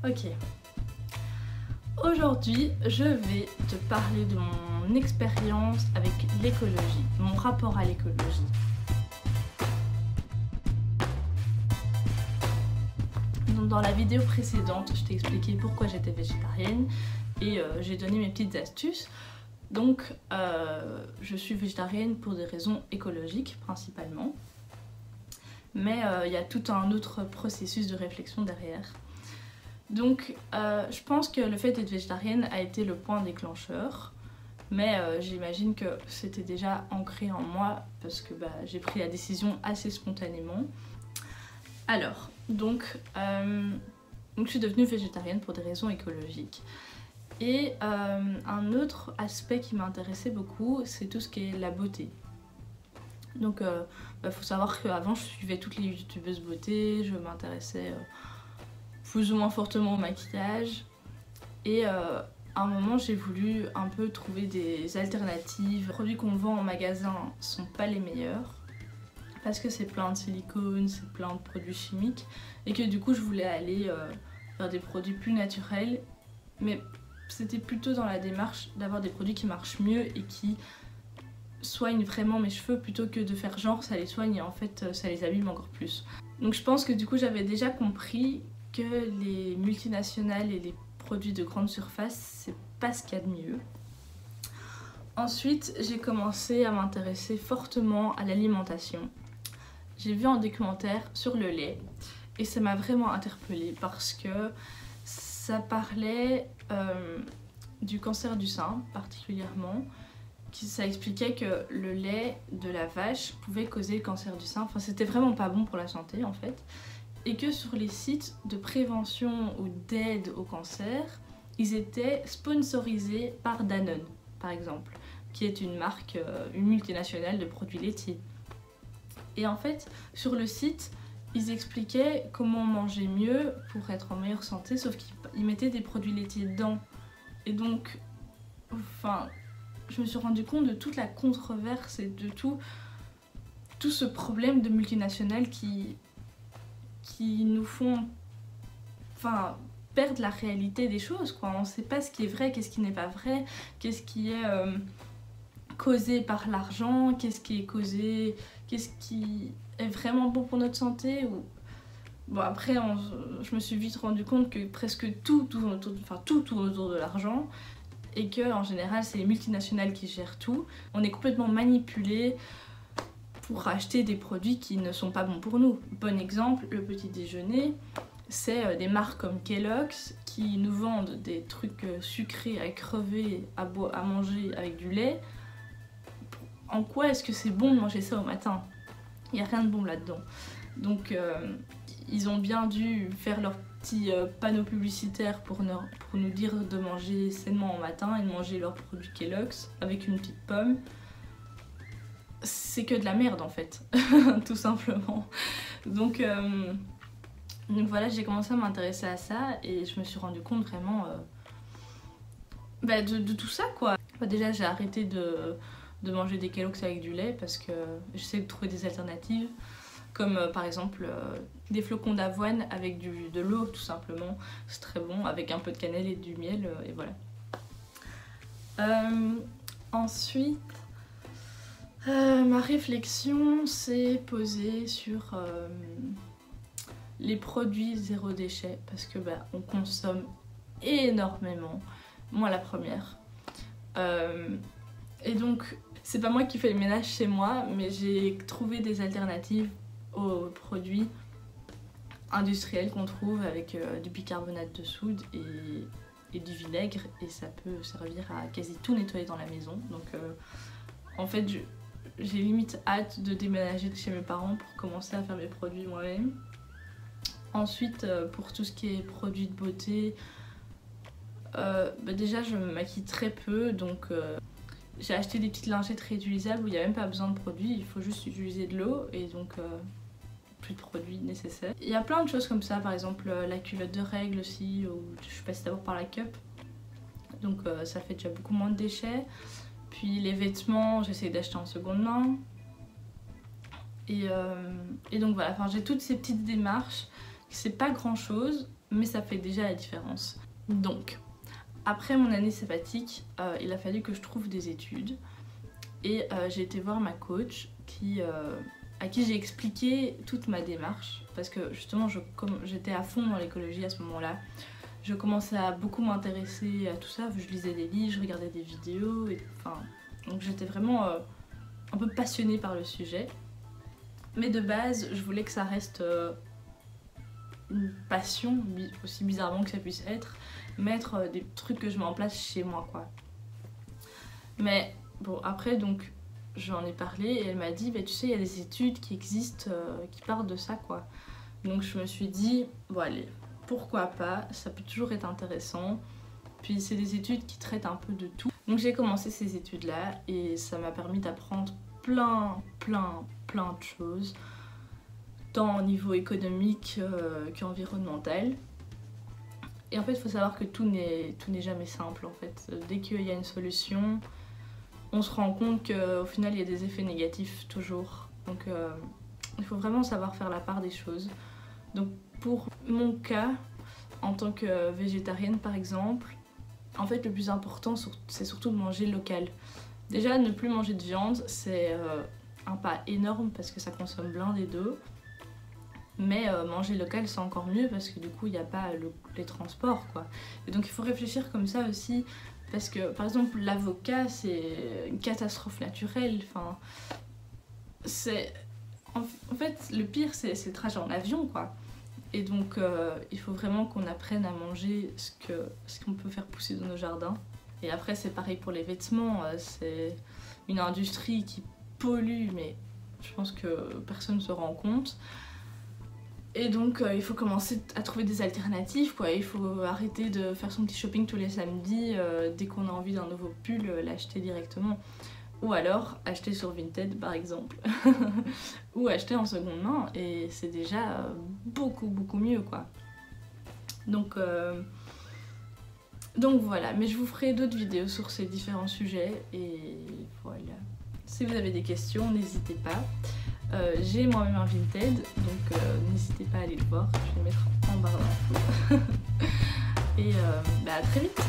Ok. Aujourd'hui, je vais te parler de mon expérience avec l'écologie, mon rapport à l'écologie. Dans la vidéo précédente, je t'ai expliqué pourquoi j'étais végétarienne et j'ai donné mes petites astuces. Donc, je suis végétarienne pour des raisons écologiques principalement. Mais il y a tout un autre processus de réflexion derrière. Donc je pense que le fait d'être végétarienne a été le point déclencheur. Mais j'imagine que c'était déjà ancré en moi parce que j'ai pris la décision assez spontanément. Alors, donc je suis devenue végétarienne pour des raisons écologiques. Et un autre aspect qui m'intéressait beaucoup, c'est tout ce qui est la beauté. Donc faut savoir qu'avant je suivais toutes les youtubeuses beauté, je m'intéressais plus ou moins fortement au maquillage. Et à un moment j'ai voulu un peu trouver des alternatives. Les produits qu'on vend en magasin sont pas les meilleurs parce que c'est plein de silicone, c'est plein de produits chimiques et que du coup je voulais aller vers des produits plus naturels, mais c'était plutôt dans la démarche d'avoir des produits qui marchent mieux et qui soignent vraiment mes cheveux plutôt que de faire genre ça les soigne et en fait ça les abîme encore plus. Donc je pense que du coup j'avais déjà compris que les multinationales et les produits de grande surface c'est pas ce qu'il y a de mieux. Ensuite j'ai commencé à m'intéresser fortement à l'alimentation. J'ai vu un documentaire sur le lait et ça m'a vraiment interpellée parce que ça parlait du cancer du sein particulièrement. Ça expliquait que le lait de la vache pouvait causer le cancer du sein. Enfin, c'était vraiment pas bon pour la santé en fait. Et que sur les sites de prévention ou d'aide au cancer, ils étaient sponsorisés par Danone, par exemple, qui est une marque, une multinationale de produits laitiers. Et en fait, sur le site, ils expliquaient comment manger mieux pour être en meilleure santé, sauf qu'ils mettaient des produits laitiers dedans. Et donc, enfin, je me suis rendu compte de toute la controverse et de tout ce problème de multinationales qui nous font perdre la réalité des choses, quoi. On ne sait pas ce qui est vrai, qu'est-ce qui n'est pas vrai, qu'est-ce qui est causé par l'argent, qu'est-ce qui est vraiment bon pour notre santé ou... Bon après, je me suis vite rendu compte que presque tout tourne autour de l'argent et que en général c'est les multinationales qui gèrent tout. On est complètement manipulé pour acheter des produits qui ne sont pas bons pour nous. Bon exemple, le petit déjeuner, c'est des marques comme Kellogg's qui nous vendent des trucs sucrés à crever, à manger avec du lait. En quoi est-ce que c'est bon de manger ça au matin? Il n'y a rien de bon là-dedans. Donc ils ont bien dû faire leur petit panneau publicitaire pour nous dire de manger sainement au matin et de manger leurs produits Kellogg's avec une petite pomme. C'est que de la merde en fait, tout simplement. Donc voilà, j'ai commencé à m'intéresser à ça et je me suis rendu compte vraiment de tout ça quoi. Déjà j'ai arrêté de manger des Kellogg's avec du lait parce que j'essaie de trouver des alternatives. Comme par exemple des flocons d'avoine avec de l'eau tout simplement, c'est très bon, avec un peu de cannelle et du miel et voilà. Ensuite, ma réflexion s'est posée sur les produits zéro déchet parce que on consomme énormément, moi la première. Et donc c'est pas moi qui fais le ménage chez moi, mais j'ai trouvé des alternatives aux produits industriels qu'on trouve avec du bicarbonate de soude et du vinaigre et ça peut servir à quasi tout nettoyer dans la maison. Donc en fait j'ai limite hâte de déménager de chez mes parents pour commencer à faire mes produits moi-même. Ensuite pour tout ce qui est produits de beauté, déjà je me maquille très peu donc j'ai acheté des petites lingettes réutilisables où il n'y a même pas besoin de produits, il faut juste utiliser de l'eau et donc plus de produits nécessaires. Il y a plein de choses comme ça, par exemple la culotte de règles aussi, où je suis passée d'abord par la cup, donc ça fait déjà beaucoup moins de déchets. Puis les vêtements, j'essaie d'acheter en seconde main. Et donc voilà, j'ai toutes ces petites démarches, c'est pas grand chose, mais ça fait déjà la différence. Donc, après mon année sabbatique, il a fallu que je trouve des études et j'ai été voir ma coach à qui j'ai expliqué toute ma démarche parce que justement j'étais à fond dans l'écologie à ce moment-là. Je commençais à beaucoup m'intéresser à tout ça, je lisais des livres, je regardais des vidéos, donc j'étais vraiment un peu passionnée par le sujet. Mais de base, je voulais que ça reste une passion, aussi bizarrement que ça puisse être, mettre des trucs que je mets en place chez moi, quoi. Mais bon, après, donc, j'en ai parlé et elle m'a dit, bah, tu sais, il y a des études qui existent, qui parlent de ça, quoi. Donc je me suis dit, bon allez, pourquoi pas, ça peut toujours être intéressant. Puis c'est des études qui traitent un peu de tout. Donc j'ai commencé ces études-là et ça m'a permis d'apprendre plein de choses, tant au niveau économique qu'environnemental. Et en fait, il faut savoir que tout n'est jamais simple en fait. Dès qu'il y a une solution, on se rend compte qu'au final, il y a des effets négatifs toujours. Donc il faut vraiment savoir faire la part des choses. Donc pour mon cas, en tant que végétarienne par exemple, en fait le plus important c'est surtout de manger local. Déjà ne plus manger de viande, c'est un pas énorme parce que ça consomme blindé d'eau. Mais manger local c'est encore mieux parce que du coup il n'y a pas les transports quoi. Et donc il faut réfléchir comme ça aussi parce que par exemple l'avocat c'est une catastrophe naturelle. Enfin, en fait le pire c'est le trajet en avion quoi. Et donc il faut vraiment qu'on apprenne à manger ce qu'on peut faire pousser dans nos jardins. Et après c'est pareil pour les vêtements, c'est une industrie qui pollue mais je pense que personne ne se rend compte. Et donc il faut commencer à trouver des alternatives quoi. Il faut arrêter de faire son petit shopping tous les samedis, dès qu'on a envie d'un nouveau pull, l'acheter directement. Ou alors acheter sur Vinted par exemple. Ou acheter en seconde main et c'est déjà beaucoup mieux quoi. Donc voilà, mais je vous ferai d'autres vidéos sur ces différents sujets et voilà. Si vous avez des questions, n'hésitez pas. J'ai moi-même un Vinted, donc n'hésitez pas à aller le voir, je vais le mettre en barre d'infos. Et à très vite.